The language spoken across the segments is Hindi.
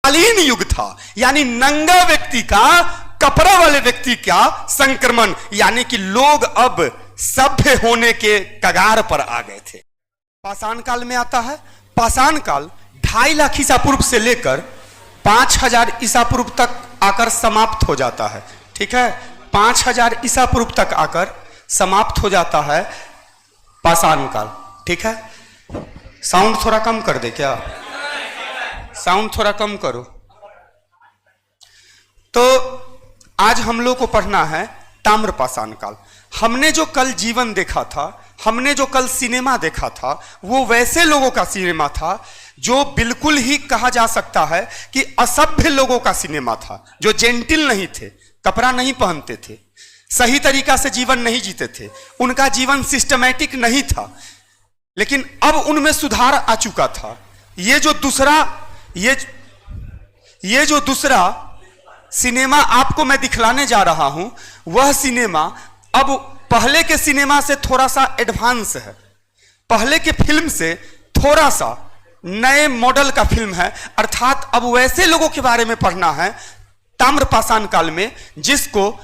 कालीन युग था, यानी नंगा व्यक्ति का, कपड़ा वाले व्यक्ति का संक्रमण, यानी कि लोग अब सभ्य होने के कगार पर आ गए थे। पाषाण काल में आता है। पाषाण काल 2.5 लाख ईसा पूर्व से लेकर 5000 ईसा पूर्व तक आकर समाप्त हो जाता है। ठीक है, 5000 ईसा पूर्व तक आकर समाप्त हो जाता है पाषाण काल। ठीक है, साउंड थोड़ा कम कर दे क्या, साउंड थोड़ा कम करो। तो आज हम लोग को पढ़ना है ताम्र पाषाण काल। हमने जो कल जीवन देखा था, हमने जो कल सिनेमा देखा था, वो वैसे लोगों का सिनेमा था जो बिल्कुल ही कहा जा सकता है कि असभ्य लोगों का सिनेमा था, जो जेंटिल नहीं थे, कपड़ा नहीं पहनते थे, सही तरीका से जीवन नहीं जीते थे, उनका जीवन सिस्टमैटिक नहीं था। लेकिन अब उनमें सुधार आ चुका था। ये जो दूसरा सिनेमा आपको मैं दिखलाने जा रहा हूं, वह सिनेमा अब पहले के सिनेमा से थोड़ा सा एडवांस है। पहले के फिल्म से थोड़ा सा नए मॉडल का फिल्म है, अर्थात अब वैसे लोगों के बारे में पढ़ना है ताम्र पाषाण काल में, जिसको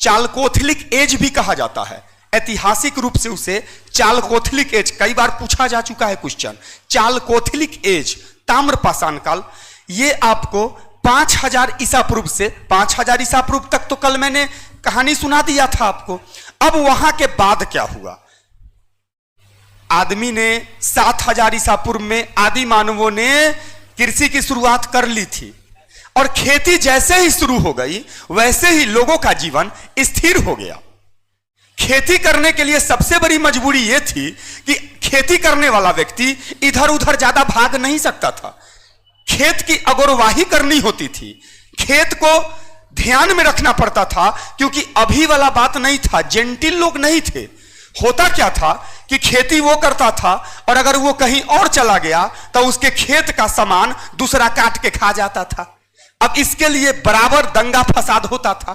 चालकोथलिक एज भी कहा जाता है। ऐतिहासिक रूप से उसे चालकोथलिक एज, कई बार पूछा जा चुका है क्वेश्चन, चालकोथलिक एज, ताम्र पाषाण काल। ये आपको 5000 ईसा पूर्व से 5000 ईसा पूर्व तक तो कल मैंने कहानी सुना दिया था आपको। अब वहां के बाद क्या हुआ? आदमी ने 7000 ईसा पूर्व में आदि मानवों ने कृषि की शुरुआत कर ली थी, और खेती जैसे ही शुरू हो गई वैसे ही लोगों का जीवन स्थिर हो गया। खेती करने के लिए सबसे बड़ी मजबूरी यह थी कि खेती करने वाला व्यक्ति इधर उधर ज्यादा भाग नहीं सकता था। खेत की अगुवाही करनी होती थी, खेत को ध्यान में रखना पड़ता था, क्योंकि अभी वाला बात नहीं था, जेंटिल लोग नहीं थे। होता क्या था कि खेती वो करता था, और अगर वो कहीं और चला गया तो उसके खेत का सामान दूसरा काट के खा जाता था। अब इसके लिए बराबर दंगा फसाद होता था।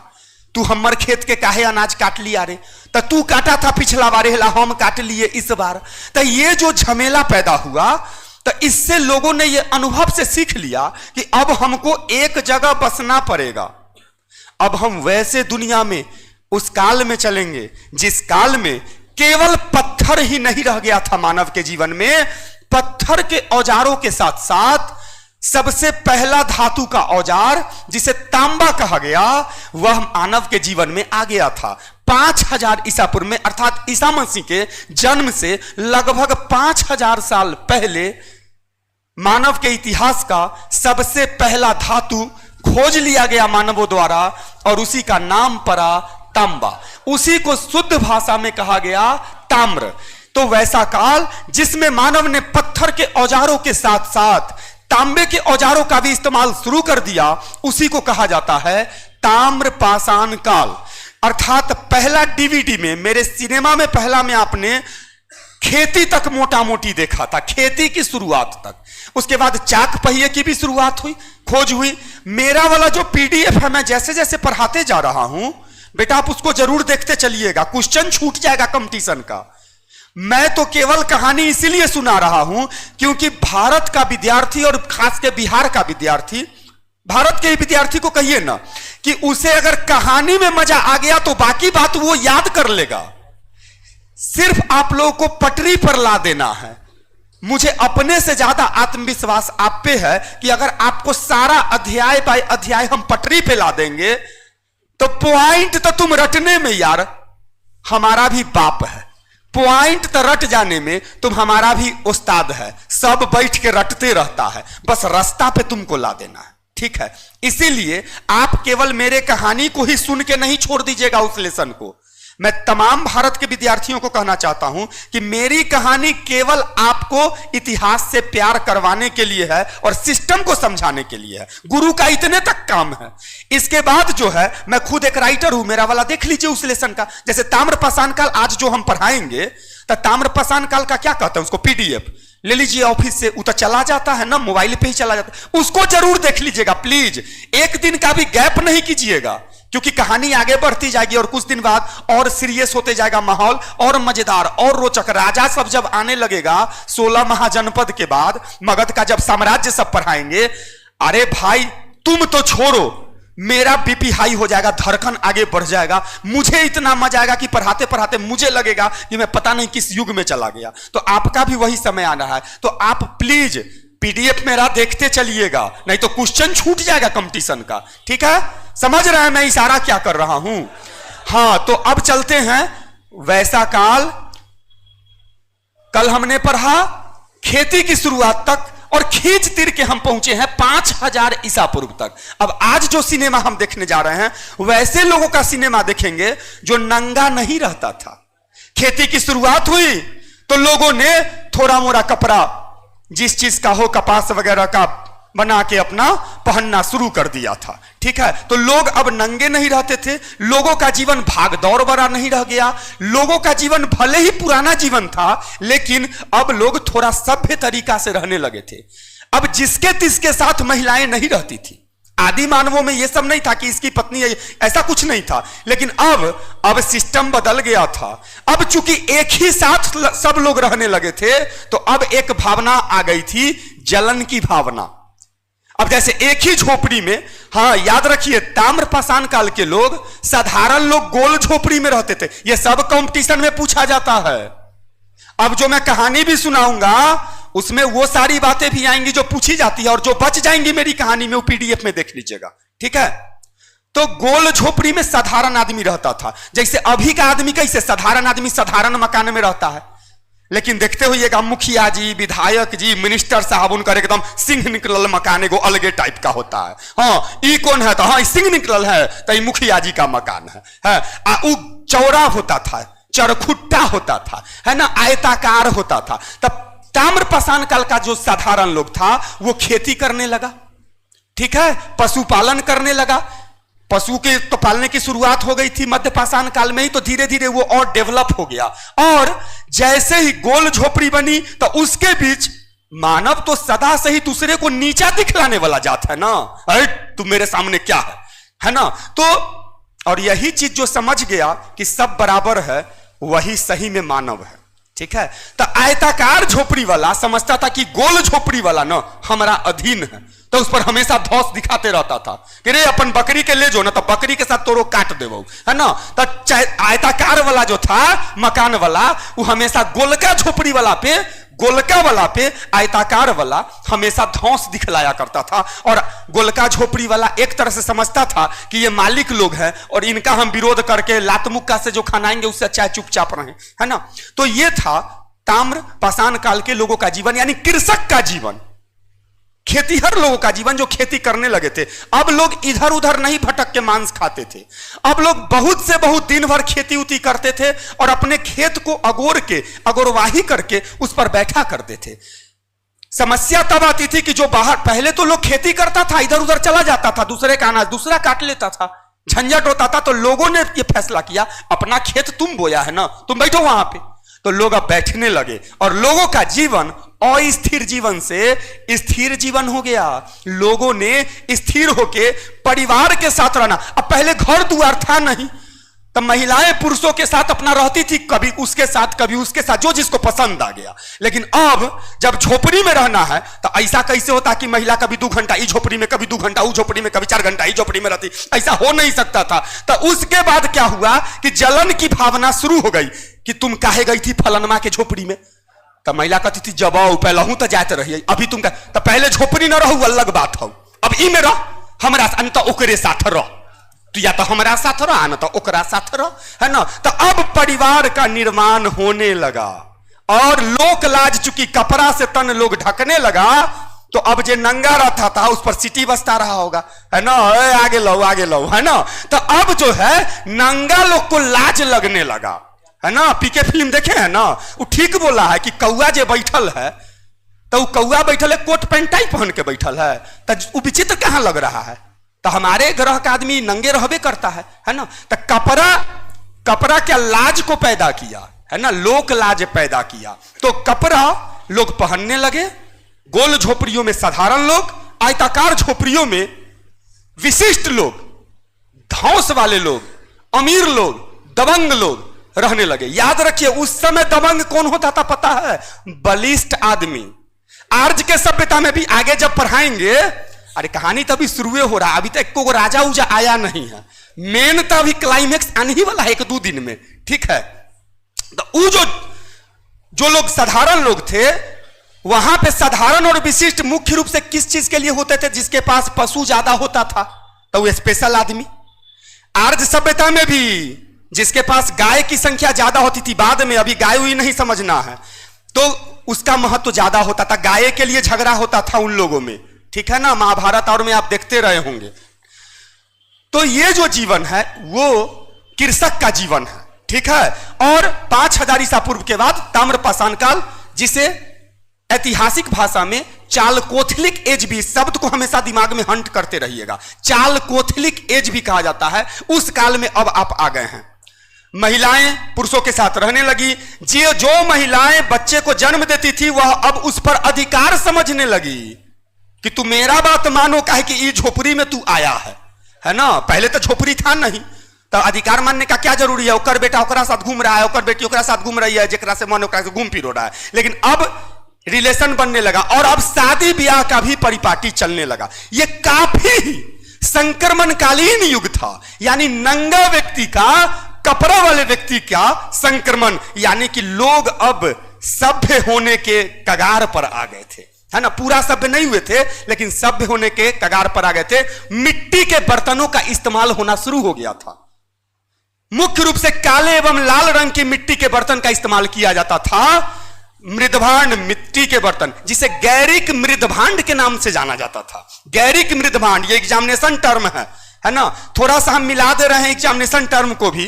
तू हमर खेत के काहे अनाज काट लिया रे, तो तू काटा था पिछला बार, हम काट लिए इस बार। तो ये जो झमेला पैदा हुआ, तो इससे लोगों ने ये अनुभव से सीख लिया कि अब हमको एक जगह बसना पड़ेगा। अब हम वैसे दुनिया में, उस काल में चलेंगे जिस काल में केवल पत्थर ही नहीं रह गया था मानव के जीवन में। पत्थर के औजारों के साथ साथ सबसे पहला धातु का औजार, जिसे तांबा कहा गया, वह मानव के जीवन में आ गया था 5000 ईसा पूर्व में, अर्थात ईसा मसीह के जन्म से लगभग 5000 साल पहले मानव के इतिहास का सबसे पहला धातु खोज लिया गया मानवों द्वारा, और उसी का नाम पड़ा तांबा। उसी को शुद्ध भाषा में कहा गया ताम्र। तो वैसा काल जिसमें मानव ने पत्थर के औजारों के साथ साथ तांबे के औजारों का भी इस्तेमाल शुरू कर दिया, उसी को कहा जाता है ताम्र पाषाण काल। अर्थात पहला डीवीडी में, मेरे सिनेमा में पहला में आपने खेती तक मोटा मोटी देखा था, खेती की शुरुआत तक। उसके बाद चाक पहिए की भी शुरुआत हुई, खोज हुई। मेरा वाला जो पीडीएफ है, मैं जैसे जैसे पढ़ाते जा रहा हूं बेटा, आप उसको जरूर देखते चलिएगा, क्वेश्चन छूट जाएगा कंपटीशन का। मैं तो केवल कहानी इसीलिए सुना रहा हूं क्योंकि भारत का विद्यार्थी, और खास के बिहार का विद्यार्थी, भारत के विद्यार्थी को कहिए ना कि उसे अगर कहानी में मजा आ गया तो बाकी बात वो याद कर लेगा। सिर्फ आप लोगों को पटरी पर ला देना है। मुझे अपने से ज्यादा आत्मविश्वास आप पे है कि अगर आपको सारा अध्याय बाय अध्याय हम पटरी पे ला देंगे तो पॉइंट तो तुम रटने में यार हमारा भी बाप है, पॉइंट तो रट जाने में तुम हमारा भी उस्ताद है। सब बैठ के रटते रहता है, बस रास्ता पे तुमको ला देना है। ठीक है, इसीलिए आप केवल मेरे कहानी को ही सुन के नहीं छोड़ दीजिएगा उस लेसन को। मैं तमाम भारत के विद्यार्थियों को कहना चाहता हूं कि मेरी कहानी केवल आपको इतिहास से प्यार करवाने के लिए है और सिस्टम को समझाने के लिए है। गुरु का इतने तक काम है। इसके बाद जो है, मैं खुद एक राइटर हूं, मेरा वाला देख लीजिए उस लेसन का। जैसे ताम्र पाषाण काल आज जो हम पढ़ाएंगे, तो ताम्र पाषाण काल का क्या कहते हैं उसको, पीडीएफ ले लीजिए ऑफिस से, उतर चला जाता है ना, मोबाइल पे ही चला जाता है, उसको जरूर देख लीजिएगा प्लीज। एक दिन का भी गैप नहीं कीजिएगा, क्योंकि कहानी आगे बढ़ती जाएगी और कुछ दिन बाद और सीरियस होते जाएगा माहौल, और मजेदार और रोचक। राजा सब जब आने लगेगा 16 महाजनपद के बाद, मगध का जब साम्राज्य सब पढ़ाएंगे, अरे भाई तुम तो छोड़ो, मेरा बीपी हाई हो जाएगा, धड़कन आगे बढ़ जाएगा, मुझे इतना मजा आएगा कि पढ़ाते पढ़ाते मुझे लगेगा कि मैं पता नहीं किस युग में चला गया। तो आपका भी वही समय आ रहा है, तो आप प्लीज पीडीएफ मेरा देखते चलिएगा, नहीं तो क्वेश्चन छूट जाएगा कंपटीशन का। ठीक है, समझ रहे हैं मैं इशारा क्या कर रहा हूं? हाँ, तो अब चलते हैं वैसा काल। कल हमने पढ़ा खेती की शुरुआत तक और खींच तीर के हम पहुंचे हैं 5000 ईसा पूर्व तक। अब आज जो सिनेमा हम देखने जा रहे हैं वैसे लोगों का सिनेमा देखेंगे जो नंगा नहीं रहता था। खेती की शुरुआत हुई तो लोगों ने थोड़ा मोड़ा कपड़ा जिस चीज का हो, कपास वगैरह का बना के अपना पहनना शुरू कर दिया था। ठीक है, तो लोग अब नंगे नहीं रहते थे, लोगों का जीवन भाग दौड़ भरा नहीं रह गया। लोगों का जीवन भले ही पुराना जीवन था, लेकिन अब लोग थोड़ा सभ्य तरीका से रहने लगे थे। अब जिसके तिसके साथ महिलाएं नहीं रहती थी। आदि मानवों में यह सब नहीं था कि इसकी पत्नी, ऐसा कुछ नहीं था। लेकिन अब सिस्टम बदल गया था। अब चूंकि एक ही साथ सब लोग रहने लगे थे, तो अब एक भावना आ गई थी, जलन की भावना। अब जैसे एक ही झोपड़ी में, हाँ याद रखिए, ताम्रपाषाण काल के लोग, साधारण लोग गोल झोपड़ी में रहते थे। यह सब कंपटीशन में पूछा जाता है। अब जो मैं कहानी भी सुनाऊंगा उसमें वो सारी बातें भी आएंगी जो पूछी जाती है, और जो बच जाएंगी मेरी कहानी में वो पीडीएफ में देख लीजिएगा। ठीक है, तो गोल झोपड़ी में साधारण आदमी रहता था। जैसे अभी का आदमी कैसे, साधारण आदमी साधारण मकान में रहता है, लेकिन देखते हुएगा मुखिया जी, विधायक जी, मिनिस्टर साहब, उनका एकदम सिंह निकलल मकान एगो अलगे टाइप का होता है। हाँ, ई कौन है? तो हाँ, सिंह निकलल है, तो ये मुखिया जी का मकान है। उ चौड़ा होता था, चरखुट्टा होता था, है ना, आयताकार होता था। तब ताम्रपाषाण काल का जो साधारण लोग था वो खेती करने लगा। ठीक है, पशुपालन करने लगा। पशु के तो पालने की शुरुआत हो गई थी मध्य पाषाण काल में ही, तो धीरे धीरे वो और डेवलप हो गया। और जैसे ही गोल झोपड़ी बनी तो उसके बीच मानव तो सदा से ही दूसरे को नीचा दिखलाने वाला जात है ना, अरे तू मेरे सामने क्या है ना। तो और यही चीज जो समझ गया कि सब बराबर है, वही सही में मानव है। ठीक है, तो आयताकार झोपड़ी वाला समझता था कि गोल झोपड़ी वाला ना हमारा अधीन है, तो उस पर हमेशा धौस दिखाते रहता था कि रे अपन बकरी के ले जो ना, तो बकरी के साथ तोरो काट देवो, है ना। तो आयताकार वाला जो था मकान वाला, वो हमेशा गोलका झोपड़ी वाला पे, गोलका वाला पे आयताकार वाला हमेशा धौस दिखलाया करता था। और गोलका झोपड़ी वाला एक तरह से समझता था कि ये मालिक लोग हैं और इनका हम विरोध करके लात मुक्का से जो खानाएंगे उससे अच्छा चुपचाप रहें, है ना। तो ये था ताम्रपाषाण काल के लोगों का जीवन, यानी कृषक का जीवन, खेतीहर लोगों का जीवन जो खेती करने लगे थे। अब लोग इधर उधर नहीं भटक के मांस खाते थे। अब लोग बहुत से बहुत दिन भर खेती उती करते थे और अपने खेत को अगोर के, अगोरवाही करके उस पर बैठा करते थे। समस्या तब आती थी कि जो बाहर, पहले तो लोग खेती करता था, इधर उधर चला जाता था, दूसरे का अनाज दूसरा काट लेता था, झंझट होता था। तो लोगों ने यह फैसला किया, अपना खेत तुम बोया है ना, तुम बैठो वहां पे। तो लोग अब बैठने लगे और लोगों का जीवन अस्थिर जीवन से स्थिर जीवन हो गया। लोगों ने स्थिर होके परिवार के साथ रहना। अब पहले घर द्वार था नहीं, तब महिलाएं पुरुषों के साथ अपना रहती थी, कभी उसके साथ कभी उसके साथ, जो जिसको पसंद आ गया। लेकिन अब जब झोपड़ी में रहना है तो ऐसा कैसे होता कि महिला कभी 2 घंटा इस झोपड़ी में, कभी 2 घंटा उस झोपड़ी में, कभी 4 घंटा इस झोपड़ी में रहती, ऐसा हो नहीं सकता था। तो उसके बाद क्या हुआ कि जलन की भावना शुरू हो गई कि तुम काहे गई थी फलनमा के झोपड़ी में। तो महिला कहती थी जब आओ पहले हूं तो जाते रहिए, अभी तुम का तो पहले झोपड़ी न रहू अलग बात हो, अब ई में रह, हमरा अंत ओकरे साथ रह, तो या तो हमारा साथ रह ना तो ओकरा साथ रह, है ना। तो अब परिवार का निर्माण होने लगा और लोक लाज चूंकि कपड़ा से तन लोग ढकने लगा, तो अब जे नंगा रहता था उस पर सिटी बसता रहा होगा, है ना, आगे लो, है ना। तो अब जो है नंगा लोग को लाज लगने लगा, है ना। पीके फिल्म देखे है ना, वो ठीक बोला है कि कौआ जे बैठल है, तो कौआ बैठल है कोट पैंट टाई पहन के बैठल है, तो वो विचित्र कहां लग रहा है। तो हमारे ग्रह का आदमी नंगे रहबे करता है ना। तो कपड़ा क्या लाज को पैदा किया, है ना, लोक लाज पैदा किया। तो कपड़ा लोग पहनने लगे। गोल झोपड़ियों में साधारण लोग, आयताकार झोपड़ियों में विशिष्ट लोग, धौंस वाले लोग, अमीर लोग, दबंग लोग रहने लगे। याद रखिए उस समय दबंग कौन होता था पता है? बलिष्ठ आदमी। आर्य के सभ्यता में भी आगे जब पढ़ाएंगे, अरे कहानी तो अभी शुरू हो रहा है, अभी तक को राजा उजा आया नहीं है, मेन तो अभी क्लाइमेक्स आने ही वाला है 1-2 दिन में, ठीक है। तो वो जो लोग साधारण लोग थे, वहां पे साधारण और विशिष्ट मुख्य रूप से किस चीज के लिए होते थे? जिसके पास पशु ज्यादा होता था तो वो स्पेशल आदमी। आर्य सभ्यता में भी जिसके पास गाय की संख्या ज्यादा होती थी, बाद में अभी गाय हुई नहीं समझना है, तो उसका महत्व ज्यादा होता था, गाय के लिए झगड़ा होता था उन लोगों में, ठीक है ना, महाभारत और में आप देखते रहे होंगे। तो ये जो जीवन है वो कृषक का जीवन है, ठीक है। और 5000 ईसा पूर्व के बाद ताम्रपाषाण काल, जिसे ऐतिहासिक भाषा में चालकोथलिक एज भी, शब्द को हमेशा दिमाग में हंट करते रहिएगा, चालकोथलिक एज भी कहा जाता है। उस काल में अब आप आ गए हैं, महिलाएं पुरुषों के साथ रहने लगी। जो महिलाएं बच्चे को जन्म देती थी वह अब उस पर अधिकार समझने लगी कि तू मेरा बात मानो, काहे कि ये झोपड़ी में तू आया है ना। पहले तो झोपड़ी था नहीं, तो अधिकार मानने का क्या जरूरी है? ओकर बेटा ओकरा साथ घूम रहा है, ओकर बेटी ओकरा साथ घूम रही है, जेकरा से मन ओकरा से घूम फिर रहा है। लेकिन अब रिलेशन बनने लगा और अब शादी ब्याह का भी परिपाटी चलने लगा। यह काफी संक्रमणकालीन युग था, यानी नंगा व्यक्ति का, कपड़ा वाले व्यक्ति का संक्रमण, यानी कि लोग अब सभ्य होने के कगार पर आ गए थे, है ना। पूरा सभ्य नहीं हुए थे, लेकिन सभ्य होने के कगार पर आ गए थे। मिट्टी के बर्तनों का इस्तेमाल होना शुरू हो गया था। मुख्य रूप से काले एवं लाल रंग की मिट्टी के बर्तन का इस्तेमाल किया जाता था। मृदभांड मिट्टी के बर्तन, जिसे गैरिक मृदभांड के नाम से जाना जाता था। गैरिक मृदभांड ये एग्जामिनेशन टर्म है ना। थोड़ा सा हम मिला दे रहे हैं एग्जामिनेशन टर्म को भी,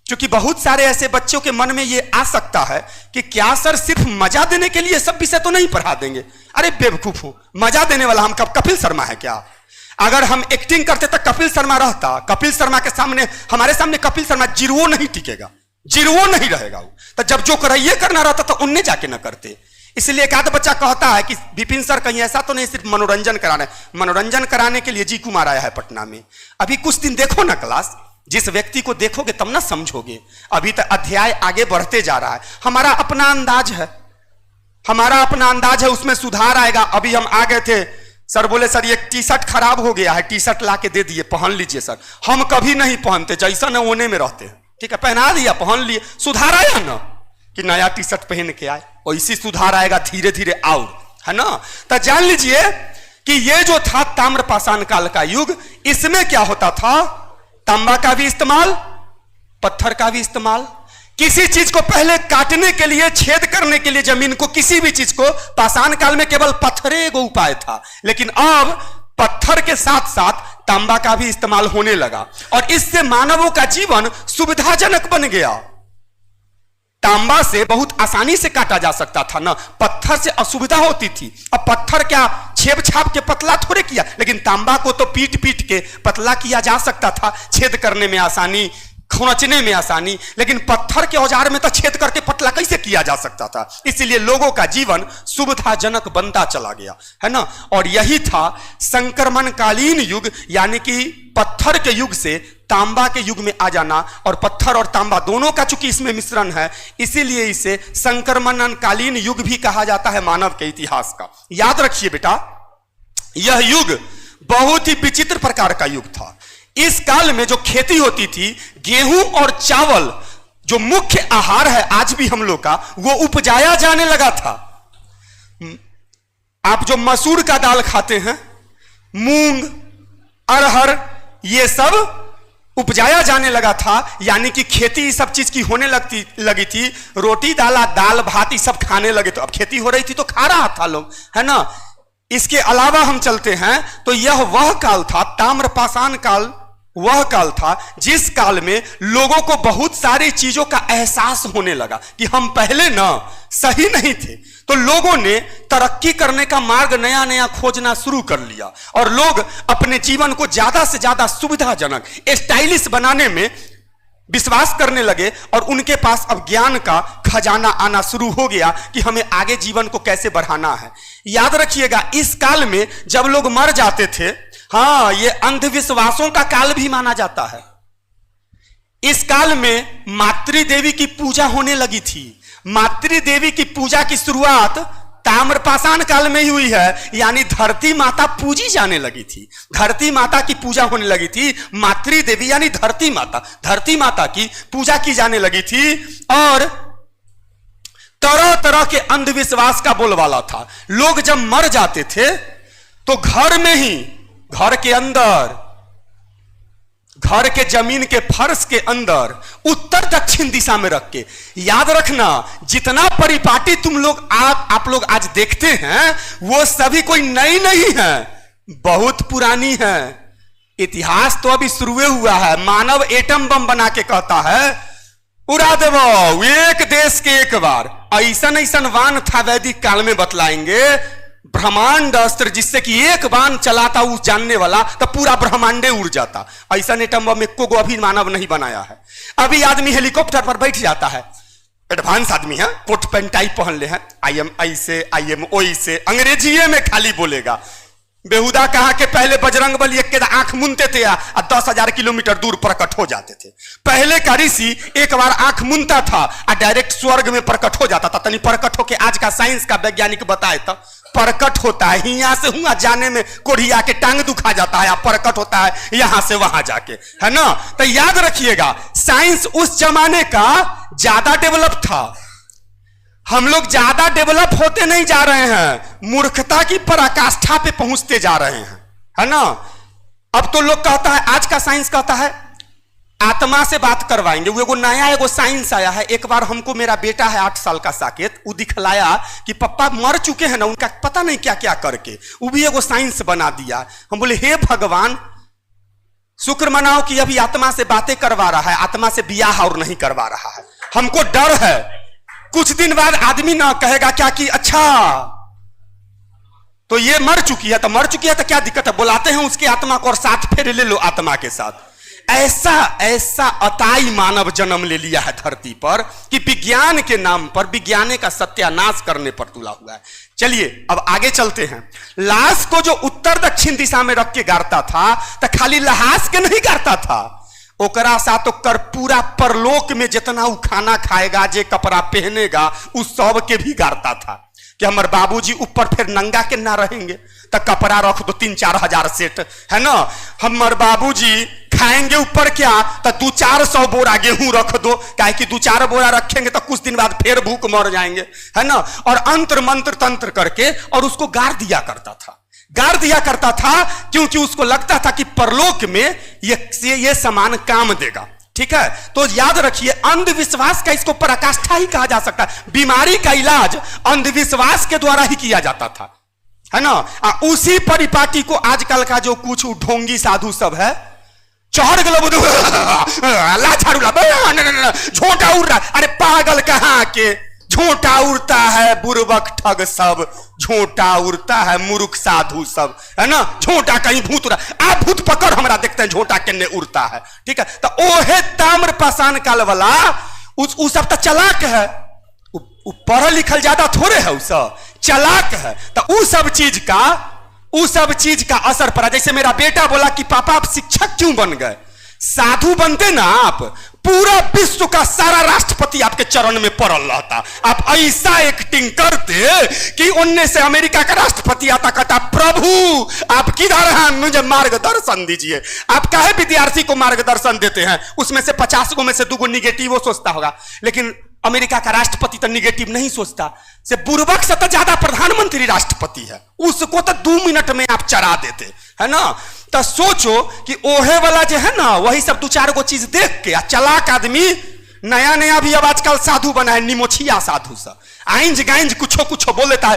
क्योंकि बहुत सारे ऐसे बच्चों के मन में ये आ सकता है कि क्या सर सिर्फ मजा देने के लिए सब विषय तो नहीं पढ़ा देंगे? अरे बेवकूफ हूं, मजा देने वाला हम कपिल शर्मा है क्या? अगर हम एक्टिंग करते तो कपिल शर्मा रहता। कपिल शर्मा के सामने, हमारे सामने कपिल शर्मा जीरो नहीं टिकेगा, जीरो नहीं रहेगा वो। तो जब जो कराइए करना रहता तो उनने जाके ना करते। इसलिए एक आध बच्चा कहता है कि विपिन सर कहीं ऐसा तो नहीं सिर्फ मनोरंजन कराना है। मनोरंजन कराने के लिए जी कुमार आया है पटना में। अभी कुछ दिन देखो ना क्लास, जिस व्यक्ति को देखोगे तब ना समझोगे। अभी तक अध्याय आगे बढ़ते जा रहा है। हमारा अपना अंदाज है, हमारा अपना अंदाज है, उसमें सुधार आएगा। अभी हम आ गए थे, सर बोले सर ये टी शर्ट खराब हो गया है, टी शर्ट ला के दे दिए, पहन लीजिए सर। हम कभी नहीं पहनते, जैसा न होने में रहते हैं, ठीक है, पहना दिया, पहन लिए। सुधार आया ना कि नया टी शर्ट पहन के आए, वैसी सुधार आएगा धीरे धीरे और, है ना। तो जान लीजिए कि ये जो था ताम्रपाषाण काल का युग, इसमें क्या होता था? तांबा का भी इस्तेमाल, पत्थर का भी इस्तेमाल। किसी चीज को पहले काटने के लिए, छेद करने के लिए जमीन को, किसी भी चीज को, पाषाण काल में केवल पत्थरे को उपाय था। लेकिन अब पत्थर के साथ साथ तांबा का भी इस्तेमाल होने लगा और इससे मानवों का जीवन सुविधाजनक बन गया। तांबा से बहुत आसानी से काटा जा सकता था ना, पत्थर से असुविधा होती थी। अब पत्थर क्या छेद छाप के पतला थोड़े किया, लेकिन तांबा को तो पीट पीट के पतला किया जा सकता था, छेद करने में आसानी, खोचने में आसानी। लेकिन पत्थर के औजार में तो छेद करके पतला कैसे किया जा सकता था? इसलिए लोगों का जीवन सुविधाजनक बनता चला गया, है ना। और यही था संक्रमणकालीन युग, यानी कि पत्थर के युग से तांबा के युग में आ जाना। और पत्थर और तांबा दोनों का चूंकि इसमें मिश्रण है, इसीलिए इसे संक्रमणकालीन युग भी कहा जाता है मानव के इतिहास का। याद रखिए बेटा, यह युग बहुत ही विचित्र प्रकार का युग था। इस काल में जो खेती होती थी, गेहूं और चावल जो मुख्य आहार है आज भी हम लोग का, वो उपजाया जाने लगा था। आप जो मसूर का दाल खाते हैं, मूंग, अरहर, ये सब उपजाया जाने लगा था। यानी कि खेती सब चीज की होने लगी थी। रोटी दाला, दाल भात ये सब खाने लगे। तो अब खेती हो रही थी तो खा रहा था लोग, है ना। इसके अलावा हम चलते हैं तो यह वह काल था, ताम्रपाषाण काल वह काल था जिस काल में लोगों को बहुत सारी चीजों का एहसास होने लगा कि हम पहले ना सही नहीं थे। तो लोगों ने तरक्की करने का मार्ग नया नया खोजना शुरू कर लिया और लोग अपने जीवन को ज्यादा से ज्यादा सुविधाजनक, स्टाइलिश बनाने में विश्वास करने लगे। और उनके पास अब ज्ञान का खजाना आना शुरू हो गया कि हमें आगे जीवन को कैसे बढ़ाना है। याद रखिएगा, इस काल में जब लोग मर जाते थे, हाँ, ये अंधविश्वासों का काल भी माना जाता है। इस काल में मातृ देवी की पूजा होने लगी थी। मातृ देवी की पूजा की शुरुआत ताम्रपाषाण काल में ही हुई है, यानी धरती माता पूजी जाने लगी थी, धरती माता की पूजा होने लगी थी, मातृ देवी यानी धरती माता की पूजा की जाने लगी थी। और तरह तरह के अंधविश्वास का बोलबाला था। लोग जब मर जाते थे तो घर में ही, घर के अंदर, घर के जमीन के फर्श के अंदर उत्तर दक्षिण दिशा में रख के, याद रखना जितना परिपाटी तुम लोग आप लोग आज देखते हैं वो सभी कोई नई नहीं है, बहुत पुरानी है। इतिहास तो अभी शुरू हुआ है। मानव एटम बम बना के कहता है उड़ा देवो एक देश के एक बार। ऐसन ऐसन वान था वैदिक काल में बतलाएंगे, ब्रह्मांड अस्त्र, जिससे कि एक बाण चलाता उस जानने वाला तो पूरा ब्रह्मांडे उड़ जाता। ऐसा एटम बम को अभी मानव नहीं बनाया है। अभी आदमी हेलीकॉप्टर पर बैठ जाता है, एडवांस आदमी है, कोट पेंट टाई पहन ले है, आई एम ऐसे, आई एम ओई से, अंग्रेजीए में खाली बोलेगा। बेहुदा कहा कि पहले बजरंग बली एक के आंख मुनते थे और 10,000 किलोमीटर दूर प्रकट हो जाते थे। पहले का ऋषि एक बार आंख मुनता था और डायरेक्ट स्वर्ग में प्रकट हो जाता था। तनी प्रकट होके आज का साइंस का वैज्ञानिक बताए तो प्रकट होता है यहां से हुआ जाने में कोढ़िया के टांग दुखा जाता है, प्रकट होता है यहां से वहां जाके, है ना। तो याद रखिएगा साइंस उस जमाने का ज्यादा डेवलप था। हम लोग ज्यादा डेवलप होते नहीं जा रहे हैं, मूर्खता की पराकाष्ठा पे पहुंचते जा रहे हैं, है ना। अब तो लोग कहता है, आज का साइंस कहता है आत्मा से बात करवाएंगे। वो एगो नया एगो साइंस आया है। एक बार हमको मेरा बेटा है 8 साल का साकेत, वो दिखलाया कि पापा मर चुके हैं ना, उनका पता नहीं क्या क्या करके, वो भी एगो साइंस बना दिया। हम बोले हे भगवान, शुक्र मनाओ कि अभी आत्मा से बातें करवा रहा है, आत्मा से बियाह और नहीं करवा रहा है। हमको डर है कुछ दिन बाद आदमी ना कहेगा क्या कि अच्छा तो ये मर चुकी है, तो मर चुकी है तो क्या दिक्कत है, बुलाते हैं उसकी आत्मा को और साथ फेरे ले लो आत्मा के साथ। ऐसा अताई मानव जन्म ले लिया है धरती पर कि विज्ञान के नाम पर विज्ञान का सत्यानाश करने पर तुला हुआ है। चलिए अब आगे चलते हैं। लाश को जो उत्तर दक्षिण दिशा में रख के गाड़ता था तो खाली लहास के नहीं गाड़ता था, ओकरा साथ कर पूरा परलोक में जितना वो खाना खाएगा, जे कपड़ा पहनेगा, उस सब के भी गाड़ता था कि हमारे बाबूजी ऊपर फिर नंगा के ना रहेंगे तो कपड़ा रख दो 3-4 हजार सेट, है ना। हमारे बाबूजी खाएंगे ऊपर क्या तो 200-400 बोरा गेहूं रख दो, काहे कि 2-4 बोरा रखेंगे तो कुछ दिन बाद फिर भूख मर जाएंगे, है ना। और अंतर मंत्र तंत्र करके और उसको गाड़ दिया करता था क्योंकि उसको लगता था कि परलोक में ये सामान काम देगा। ठीक है, तो याद रखिए अंधविश्वास का इसको पराकाष्ठा ही कहा जा सकता है। बीमारी का इलाज अंधविश्वास के द्वारा ही किया जाता था, है ना। उसी परिपाटी को आजकल का जो कुछ ढोंगी साधु सब है, चढ़ गलो झोंटा उड़ रहा। अरे पागल कहां के झोंटा उड़ता है, बुर्बक ठग सब झोंटा उड़ता है, मूर्ख साधु सब, है ना। झोंटा कहीं भूत उड़ा, आप भूत पकड़ हमरा देखते हैं झोंटा केने उड़ता है। ठीक है, तो ओहे ताम्रपाषाण काल वाला उस सब तो चलाक है, पढ़ल लिखल ज्यादा थोड़े है, उस चलाक है। तो उस सब चीज का असर पड़ा। जैसे मेरा बेटा बोला कि पापा आप शिक्षक क्यों बन गए, साधु बनते ना आप, पूरा विश्व का सारा राष्ट्रपति आपके चरण में पड़ल रहता। आप ऐसा एक्टिंग करते कि उनने से अमेरिका का राष्ट्रपति आता, कहता प्रभु आप किधर हैं, मुझे मार्गदर्शन दीजिए। आप काहे विद्यार्थी को मार्गदर्शन देते हैं, उसमें से 50 में से 2 निगेटिव वो सोचता होगा, लेकिन अमेरिका का राष्ट्रपति तो निगेटिव नहीं सोचता। से बुर्बक से तो ज्यादा प्रधानमंत्री राष्ट्रपति है, उसको तो 2 मिनट में आप चरा देते, है ना। तो सोचो कि ओहे वाला जो है ना, वही सब 2-4 गो चीज देख के चलाक आदमी नया भी अब आजकल साधु बना है, निमोछिया साधु सा, आइंज गाइंज कुछ बोल देता है,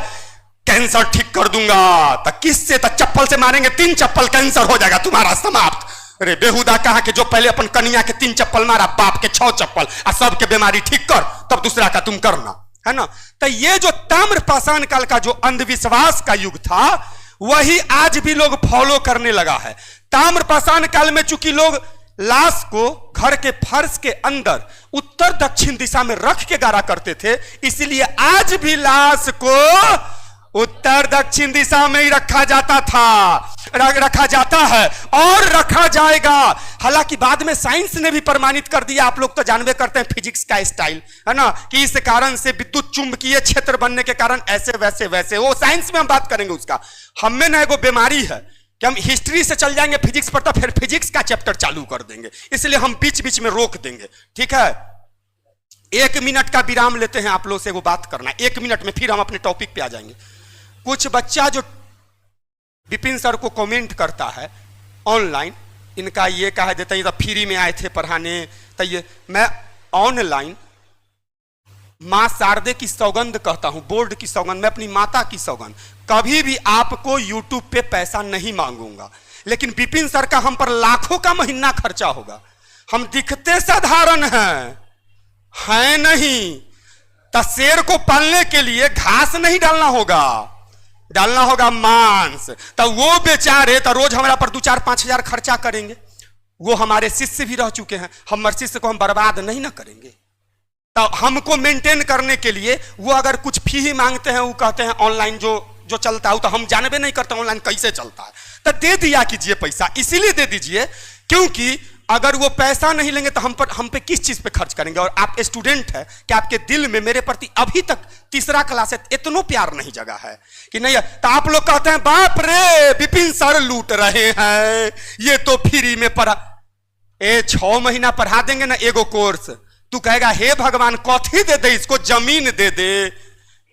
कैंसर ठीक कर दूंगा। तो किससे, तो चप्पल से मारेंगे, 3 चप्पल कैंसर हो जाएगा तुम्हारा समाप्त। अरे बेहुदा कहा कि जो पहले अपन कन्या के 3 चप्पल मारा, बाप के 6 चप्पल, और सबके बीमारी ठीक कर, तब दूसरा का तुम करना, है ना। तो ये जो ताम्रपाषाण काल का जो अंधविश्वास का युग था, वही आज भी लोग फॉलो करने लगा है। ताम्रपाषाण काल में चूंकि लोग लाश को घर के फर्श के अंदर उत्तर दक्षिण दिशा में रख के गाड़ा करते थे, इसलिए आज भी लाश को उत्तर दक्षिण दिशा में ही रखा जाता था, रखा जाता है और रखा जाएगा। हालांकि बाद में साइंस ने भी प्रमाणित कर दिया, आप लोग तो जानबे करते हैं फिजिक्स का स्टाइल है ना, कि इस कारण से विद्युत चुंबकीय क्षेत्र बनने के कारण ऐसे वैसे वैसे, वो साइंस में हम बात करेंगे उसका। हमें ना एगो बीमारी है कि हम हिस्ट्री से चल जाएंगे फिजिक्स पर, तो फिर फिजिक्स का चैप्टर चालू कर देंगे, इसलिए हम बीच बीच में रोक देंगे। ठीक है, 1 मिनट का विराम लेते हैं, आप लोग से वो बात करना 1 मिनट में, फिर हम अपने टॉपिक पे आ जाएंगे। कुछ बच्चा जो विपिन सर को कमेंट करता है ऑनलाइन, इनका ये कह देता है ये तो फ्री में आए थे पढ़ाने, तो ये मैं ऑनलाइन मां शारदे की सौगंध कहता हूं, बोर्ड की सौगंध, मैं अपनी माता की सौगंध, कभी भी आपको यूट्यूब पे पैसा नहीं मांगूंगा। लेकिन विपिन सर का हम पर लाखों का महीना खर्चा होगा, हम दिखते साधारण हैं नहीं, तो शेर को पालने के लिए घास नहीं डालना होगा मांस। तो वो बेचारे तो रोज हमारा पर 2-4-5 हजार खर्चा करेंगे, वो हमारे शिष्य भी रह चुके हैं, हमारे शिष्य को हम बर्बाद नहीं ना करेंगे। तो हमको मेंटेन करने के लिए वो अगर कुछ फी ही मांगते हैं, वो कहते हैं ऑनलाइन जो चलता है, तो हम जानबे नहीं करते ऑनलाइन कैसे चलता है, तो दे दिया कीजिए पैसा, इसीलिए दे दीजिए क्योंकि अगर वो पैसा नहीं लेंगे तो हम पे किस चीज पे खर्च करेंगे। और आप स्टूडेंट है कि आपके दिल में मेरे प्रति अभी तक 3रा क्लास है, इतना प्यार नहीं जगा है कि नहीं, तो आप लोग कहते हैं बाप रे विपिन सर लूट रहे हैं, ये तो फ्री में पढ़ा। 6 महीना पढ़ा देंगे ना एगो कोर्स, तू कहेगा हे भगवान कॉथी दे दे इसको, जमीन दे दे,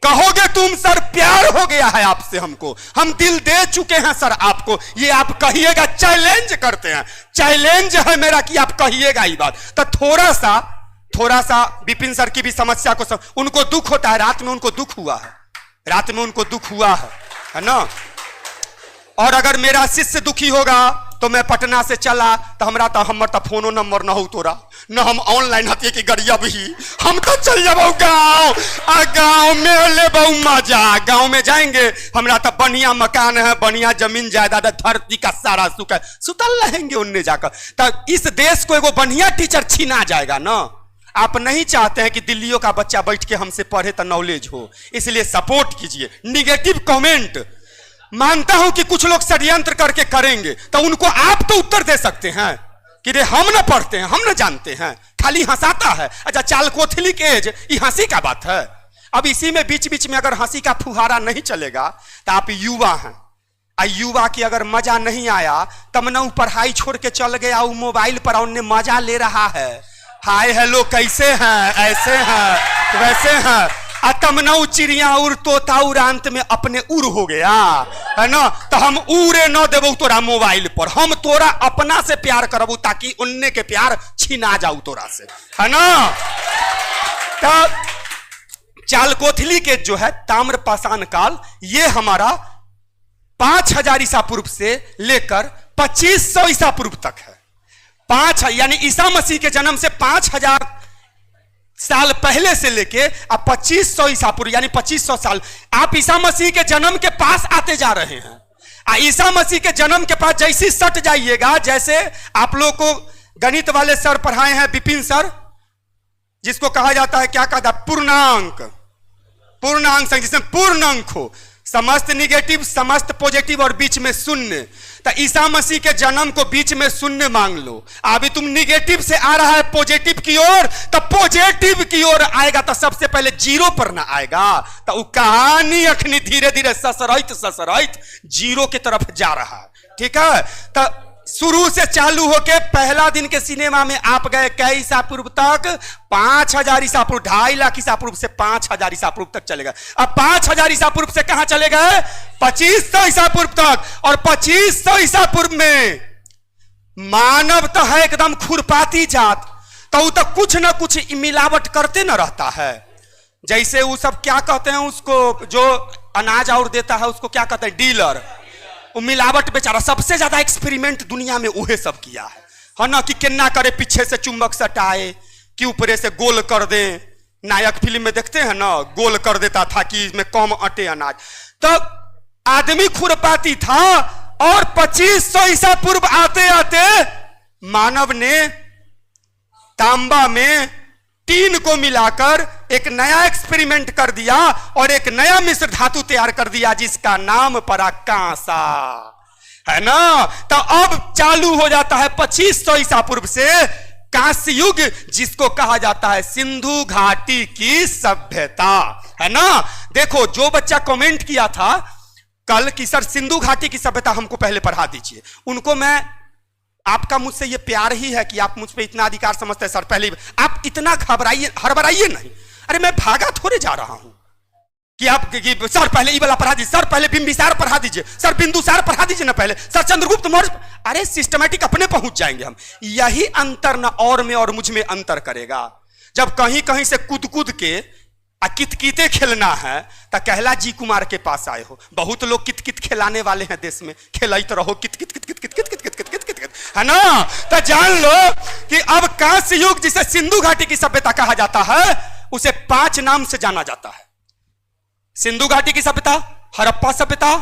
कहोगे तुम सर प्यार हो गया है आपसे, हमको हम दिल दे चुके हैं सर आपको, ये आप कहिएगा, चैलेंज करते हैं, चैलेंज है मेरा कि आप कहिएगा ये बात। तो थोड़ा सा विपिन सर की भी समस्या को उनको दुख होता है, रात में उनको दुख हुआ है ना। और अगर मेरा शिष्य दुखी होगा तो मैं पटना से चला तो हमर तो फोनो नंबर न हो तोरा न, हम ऑनलाइन हथिए कि गरिया भी, हम तो चल जाबो गाँव में ले मजा, गाँव में जाएंगे, हमरा तो बढ़िया मकान है, बढ़िया जमीन जायदाद, धरती का सारा सुख है, सुतल रहेंगे उनने जाकर। तो इस देश को एगो बढ़िया टीचर छीना जाएगा ना। आप नहीं चाहते हैं कि दिल्लियों का बच्चा बैठ के हमसे पढ़े तो नॉलेज हो, इसलिए सपोर्ट कीजिए। निगेटिव कमेंट मानता हूं कि कुछ लोग षड्यंत्र करके करेंगे, तो उनको आप तो उत्तर दे सकते हैं कि रे हम ना पढ़ते हैं, हम ना जानते हैं, खाली हंसाता है। अच्छा चाल कोथली के एज, ये हंसी का बात है। अब इसी में बीच बीच में अगर हंसी का फुहारा नहीं चलेगा तो आप युवा हैं, युवा की अगर मजा नहीं आया तब ना पढ़ाई छोड़ के चल गया, वो मोबाइल पर उनने मजा ले रहा है, हाय हेलो कैसे हैं, ऐसे हैं वैसे हैं, तमनऊ चिड़िया उड़ तोता उड़ांत में अपने उड़ हो गया है ना। तो हम उड़े न देबो तोरा मोबाइल पर, हम तोरा अपना से प्यार करबू ताकि उनने के प्यार छीना जाऊ तोरा से, है ना। तो चाल कोथली के जो है ताम्र पाषाण काल, ये हमारा 5000 ईसा पूर्व से लेकर 2500 ईसा पूर्व तक है। 5 यानी ईसा मसीह के जन्म से 5000 साल पहले से लेके अब 2500 ईसा पूर्व यानी 2500 साल आप ईसा मसीह के जन्म के पास आते जा रहे हैं। ईसा मसीह के जन्म के पास जैसी सट जाइएगा, जैसे आप लोग को गणित वाले सर पढ़ाए हैं विपिन सर, जिसको कहा जाता है क्या कहता है पूर्णांक संख्या, जिसमें पूर्ण अंक हो, समस्त निगेटिव समस्त पॉजिटिव और बीच में शून्य। तो ईसा मसीह के जन्म को बीच में शून्य मांग लो, अभी तुम निगेटिव से आ रहा है पॉजिटिव की ओर, तो पॉजिटिव की ओर आएगा तो सबसे पहले 0 पर ना आएगा, तो वो कहानी अखनी धीरे धीरे ससरैत 0 की तरफ जा रहा है। ठीक है, तो शुरू से चालू होके पहला दिन के सिनेमा में आप गए कई ईसा पूर्व तक, 5000 ईसा पूर्व, 2.5 लाख ईसा पूर्व से 5000 ईसा पूर्व तक चलेगा। अब 5000 ईसा पूर्व से कहां चले गए, 2500 ईसा पूर्व तक। और 2500 ईसा पूर्व में मानव तो है एकदम खुरपाती जात, तो वो तो कुछ ना कुछ मिलावट करते ना रहता है। जैसे वो सब क्या कहते हैं उसको, जो अनाज और देता है उसको क्या कहते हैं, डीलर, वो मिलावट बेचारा सबसे ज्यादा एक्सपेरिमेंट दुनिया में उहे सब किया है ना, कि केना करे पीछे से चुंबक सटाए कि ऊपरे से गोल कर दे, नायक फिल्म में देखते हैं ना, गोल कर देता था कि इसमें कम अटे अनाज। तो आदमी खुरपाती था, और 2500 ईसा पूर्व आते आते मानव ने तांबा में टीन को मिलाकर एक नया एक्सपेरिमेंट कर दिया और एक नया मिश्र धातु तैयार कर दिया जिसका नाम पड़ा कांसा, है ना। तो अब चालू हो जाता है 2500 ईसा पूर्व से कांस्य युग, जिसको कहा जाता है सिंधु घाटी की सभ्यता, है ना। देखो जो बच्चा कमेंट किया था कल कि सर सिंधु घाटी की सभ्यता हमको पहले पढ़ा दीजिए, उनको मैं, आपका मुझसे ये प्यार ही है कि आप मुझ पे इतना अधिकार समझते हैं सर, पहले आप इतना घबराइए, हड़बड़ाइए नहीं। अरे मैं भागा थोड़े जा रहा हूं कि आप कि सर पहले ये वाला पढ़ा दीजिए, सर पहले बिंबिसार पढ़ा दीजिए, सर बिंदुसार पढ़ा दीजिए ना पहले, सर चंद्रगुप्त मौर्य। अरे सिस्टमैटिक अपने पहुंच जाएंगे हम। यही अंतर ना और में और मुझ में अंतर करेगा। जब कहीं कहीं से कूद कूद के कितकिते खेलना है तो कहला जी कुमार के पास आए हो। बहुत लोग कितकित खिलाने वाले हैं देश में, खेलाइत रहो कित कित कित कित कित कित कित कित कित कित कित कित, है ना। तो जान लो कि अब कांस्य युग जिसे सिंधु घाटी की सभ्यता कहा जाता है उसे 5 नाम से जाना जाता है। सिंधु घाटी की सभ्यता, हड़प्पा सभ्यता,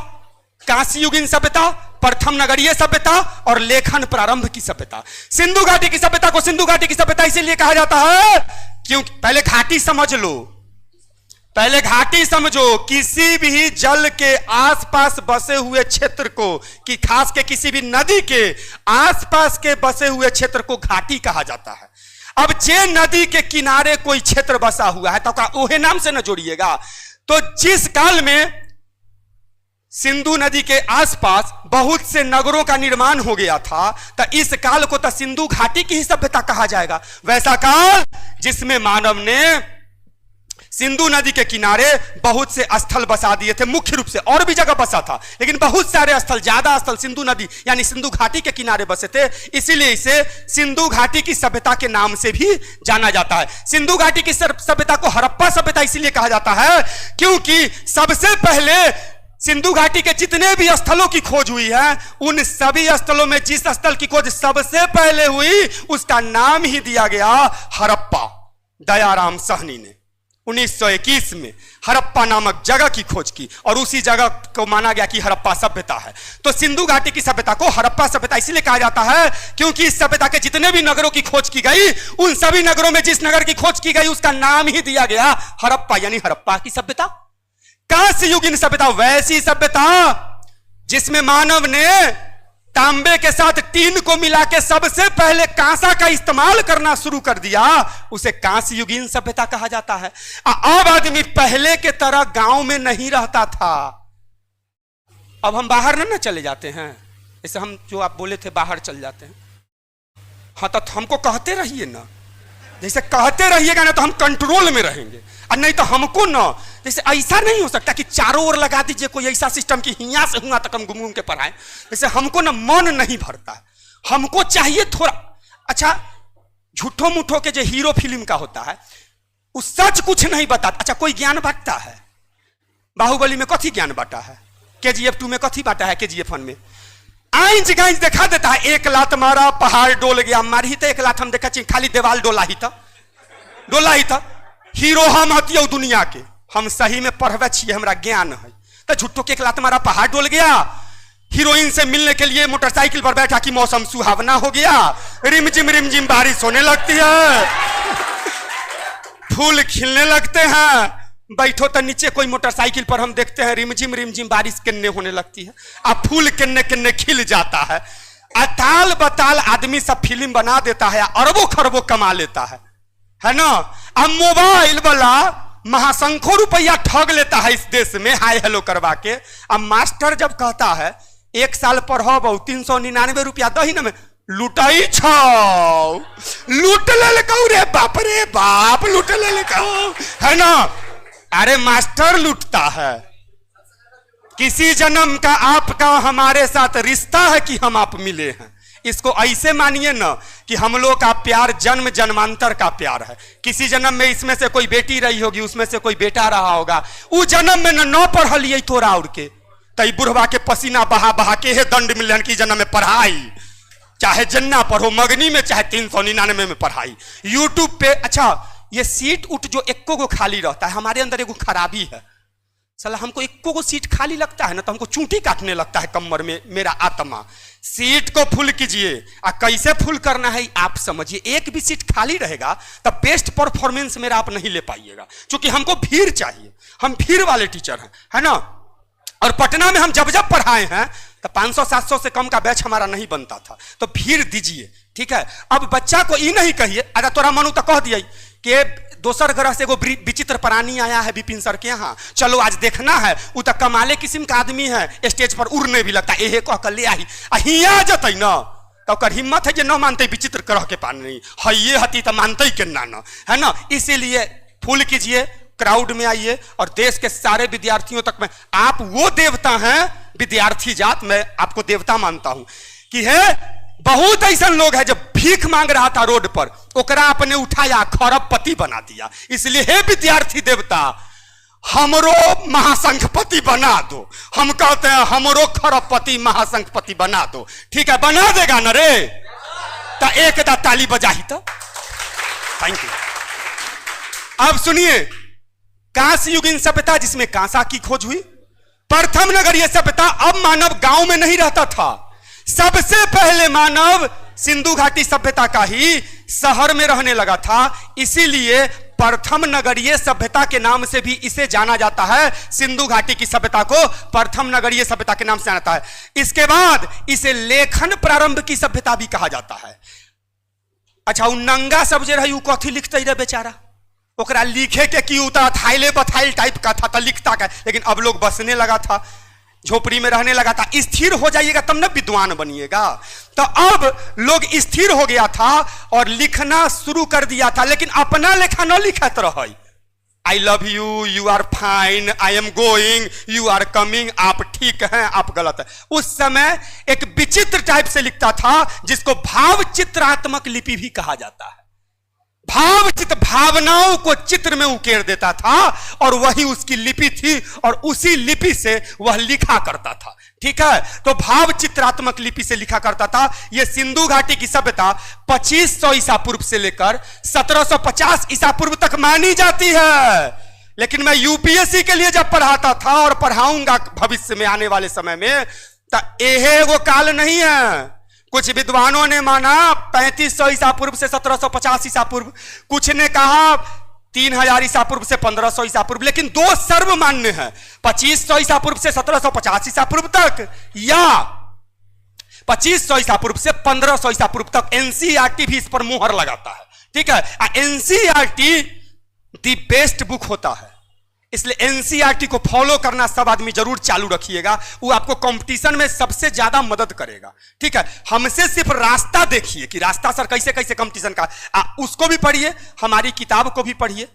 कांस्य युगीन सभ्यता, प्रथम नगरीय सभ्यता और लेखन प्रारंभ की सभ्यता। सिंधु घाटी की सभ्यता को सिंधु घाटी की सभ्यता इसीलिए कहा जाता है क्योंकि पहले घाटी समझ लो, पहले घाटी समझो। किसी भी जल के आसपास बसे हुए क्षेत्र को, कि खास के किसी भी नदी के आसपास के बसे हुए क्षेत्र को घाटी कहा जाता है। अब जे नदी के किनारे कोई क्षेत्र बसा हुआ है तो ओहे नाम से न जोड़िएगा। तो जिस काल में सिंधु नदी के आसपास बहुत से नगरों का निर्माण हो गया था तो इस काल को तो सिंधु घाटी की ही सभ्यता कहा जाएगा। वैसा काल जिसमें मानव ने सिंधु नदी के किनारे बहुत से स्थल बसा दिए थे, मुख्य रूप से और भी जगह बसा था लेकिन बहुत सारे स्थल, ज्यादा स्थल सिंधु नदी यानी सिंधु घाटी के किनारे बसे थे, इसीलिए इसे सिंधु घाटी की सभ्यता के नाम से भी जाना जाता है। सिंधु घाटी की सभ्यता को हड़प्पा सभ्यता इसलिए कहा जाता है क्योंकि सबसे पहले सिंधु घाटी के जितने भी स्थलों की खोज हुई है उन सभी स्थलों में जिस स्थल की खोज सबसे पहले हुई उसका नाम ही दिया गया हड़प्पा। दयाराम साहनी ने 1921 में हड़प्पा नामक जगह की खोज की और उसी जगह को माना गया कि हड़प्पा सभ्यता है। तो सिंधु घाटी की सभ्यता को हड़प्पा सभ्यता इसलिए कहा जाता है क्योंकि इस सभ्यता के जितने भी नगरों की खोज की गई उन सभी नगरों में जिस नगर की खोज की गई उसका नाम ही दिया गया हड़प्पा, यानी हड़प्पा की सभ्यता। कांस्य युगीन सभ्यता वैसी सभ्यता जिसमें मानव ने तांबे के साथ टीन को मिला के सबसे पहले कांसा का इस्तेमाल करना शुरू कर दिया, उसे कांस्य युगीन सभ्यता कहा जाता है। अब आदमी पहले के तरह गांव में नहीं रहता था। अब हम बाहर ना चले जाते हैं, जैसे हम जो आप बोले थे बाहर चल जाते हैं। हाँ तो हमको कहते रहिए ना, जैसे कहते रहिएगा ना तो हम कंट्रोल में रहेंगे, और नहीं तो हमको ना जैसे ऐसा नहीं हो सकता कि चारों ओर लगा दीजिए कोई ऐसा सिस्टम कि हिया से हुआ तक हम घूम घूम के पढ़ाएं। जैसे हमको ना मन नहीं भरता है, हमको चाहिए थोड़ा। अच्छा झूठो मुठो के जो हीरो फिल्म का होता है वो सच कुछ नहीं बताता। अच्छा कोई ज्ञान बांटता है, बाहुबली में कथी ज्ञान बांटा है, KGF 2 में कथी बांटा है, KGF 1 में आइंच गाइंच दिखा देता है। एक लात मारा पहाड़ डोल गया, मारी तो एक लात हम देखा चाहिए खाली देवाल डोला ही था। हीरो हम हतियो दुनिया के, हम सही में पढ़वे छिए, हमरा ज्ञान है। तो झुट्टो के एक लात मारा पहाड़ डोल गया, हीरोइन से मिलने के लिए मोटरसाइकिल पर बैठा कि मौसम सुहावना हो गया, रिमझिम बारिश होने लगती है, फूल खिलने लगते हैं, बैठो तो नीचे कोई मोटरसाइकिल पर हम देखते हैं रिमझिम बारिश किन्ने होने लगती है, अब फूल किन्ने खिल जाता है। अताल बताल आदमी सब फिल्म बना देता है, अरबों खरबों कमा लेता है ना। अब मोबाइल वाला महासंखों रुपया ठग लेता है इस देश में हाय हेलो करवा के। अब मास्टर जब कहता है 1 साल पढ़ब 399 रुपया दही न में लुटाई छाओ, लूट ले रे बाप लूट ले है ना। अरे मास्टर लूटता है। किसी जन्म का आपका हमारे साथ रिश्ता है कि हम आप मिले हैं, इसको ऐसे मानिए ना कि हम लोग का प्यार जन्म जन्मांतर का प्यार है। किसी जन्म में इसमें से कोई बेटी रही होगी, उसमें से कोई बेटा रहा होगा, उस जन्म में न पढ़लिए तोरा और के तई बुढ़वा के पसीना बहा के हे दंड मिलन की जन्म में पढ़ाई, चाहे जन्ना पढ़ो मगनी में, चाहे 399 में पढ़ाई यूट्यूब पे। अच्छा ये सीट उठ जो एको को खाली रहता है, हमारे अंदर एगो खराबी है, साला हमको एको को सीट खाली लगता है ना तो हमको चूंटी काटने लगता है कमर में मेरा आत्मा। सीट को फुल कीजिए, कैसे फुल करना है आप समझिए। एक भी सीट खाली रहेगा तब बेस्ट परफॉर्मेंस मेरा आप नहीं ले पाइएगा, क्योंकि हमको भीड़ चाहिए, हम भीड़ वाले टीचर हैं, है ना। और पटना में हम जब जब पढ़ाए हैं तो 500-700 से कम का बैच हमारा नहीं बनता था, तो भीड़ दीजिए, ठीक है। अब बच्चा को ये नहीं कहिए अरे तोरा मनु तो कह दिया कि दोसर ग्रह से एगो विचित्र प्राणी आया है विपिन सर के यहाँ, चलो आज देखना है। वो तो कमाले किस्म का आदमी है, स्टेज पर उड़ने भी लगता है, एहे कह कर ले आई हिया जतई ना तो ओकर हिम्मत है जो न मानते विचित्र ग्रह के प्राणी है, ये हती तो मानते के ना, है ना। इसीलिए फुल कीजिए, क्राउड में आइए और देश के सारे विद्यार्थियों तक में आप वो देवता हैं, विद्यार्थी जात मैं आपको देवता मानता हूं कि है। बहुत ऐसा लोग है जब भीख मांग रहा था रोड पर, ओकरा अपने उठाया खरबपति बना दिया। इसलिए हे विद्यार्थी देवता हमरो महासंघपति बना दो। हम कहते हैं हमरो खरबपति महासंघपति बना दो, ठीक है, बना देगा ना रे, तो एक दा ताली बजाही तो। Thank you. अब सुनिए, कांस्य युगीन सभ्यता जिसमें कांसा की खोज हुई, प्रथम नगरीय सभ्यता। अब मानव गांव में नहीं रहता था, सबसे पहले मानव सिंधु घाटी सभ्यता का ही शहर में रहने लगा था। इसीलिए प्रथम नगरीय सभ्यता के नाम से भी इसे जाना जाता है। सिंधु घाटी की सभ्यता को प्रथम नगरीय सभ्यता के नाम से जाना जाता है। इसके बाद इसे लेखन प्रारंभ की सभ्यता भी कहा जाता है। अच्छा, उ नंगा सब जे रही कथी लिखते रहे बेचारा, ओकरा लिखे के की उता थाइले बथाइल टाइप का था तो लिखता का, लेकिन अब लोग बसने लगा था, झोपड़ी में रहने लगा था। स्थिर हो जाइएगा तब ना विद्वान बनिएगा। तो अब लोग स्थिर हो गया था और लिखना शुरू कर दिया था, लेकिन अपना लेखा न लिखत रहे। I love you, you are fine, I am going, you are coming, आप ठीक हैं, आप गलत है। उस समय एक विचित्र टाइप से लिखता था जिसको भाव चित्रात्मक लिपि भी कहा जाता है। भाव चित्र, भावनाओं को चित्र में उकेर देता था और वही उसकी लिपि थी और उसी लिपि से वह लिखा करता था, ठीक है। तो भाव चित्रात्मक लिपि से लिखा करता था। यह सिंधु घाटी की सभ्यता 2500 ईसा पूर्व से लेकर 1750 ईसा पूर्व तक मानी जाती है। लेकिन मैं यूपीएससी के लिए जब पढ़ाता था और पढ़ाऊंगा भविष्य में आने वाले समय में, तो यह वो काल नहीं है। कुछ विद्वानों ने माना 3500 ईसा पूर्व से 1750 ईसा पूर्व, कुछ ने कहा 3000 ईसा पूर्व से 1500 ईसा पूर्व, लेकिन दो सर्वमान्य है, 2500 ईसा पूर्व से 1750 ईसा पूर्व तक या 2500 ईसा पूर्व से 1500 ईसा पूर्व तक। एनसीईआरटी भी इस पर मुहर लगाता है, ठीक है। एनसीईआरटी दी बेस्ट बुक होता है, इसलिए एनसीईआरटी को फॉलो करना सब आदमी जरूर चालू रखिएगा, वो आपको कंपटीशन में सबसे ज्यादा मदद करेगा, ठीक है। हमसे सिर्फ रास्ता देखिए कि रास्ता सर कैसे कैसे कंपटीशन का, उसको भी पढ़िए, हमारी किताब को भी पढ़िए।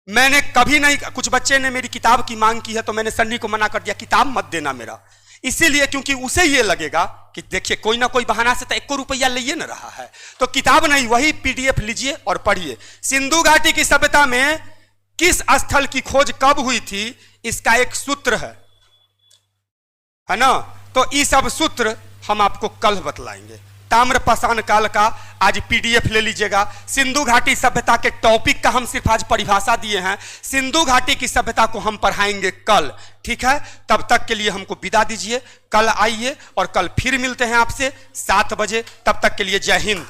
मैंने कभी नहीं, कुछ बच्चे ने मेरी किताब की मांग की है तो मैंने सन्नी को मना कर दिया, किताब मत देना मेरा, इसीलिए क्योंकि उसे ये लगेगा कि देखिए कोई ना कोई बहाना से तो 1 रुपया ले न रहा है, तो किताब नहीं, वही पीडीएफ लीजिए और पढ़िए। सिंधु घाटी की सभ्यता में किस स्थल की खोज कब हुई थी, इसका एक सूत्र है ना। तो ये सब सूत्र हम आपको कल बतलाएंगे। ताम्रपाषाण काल का आज पीडीएफ ले लीजिएगा। सिंधु घाटी सभ्यता के टॉपिक का हम सिर्फ आज परिभाषा दिए हैं, सिंधु घाटी की सभ्यता को हम पढ़ाएंगे कल, ठीक है। तब तक के लिए हमको विदा दीजिए, कल आइए और कल फिर मिलते हैं आपसे 7 बजे। तब तक के लिए जय हिंद।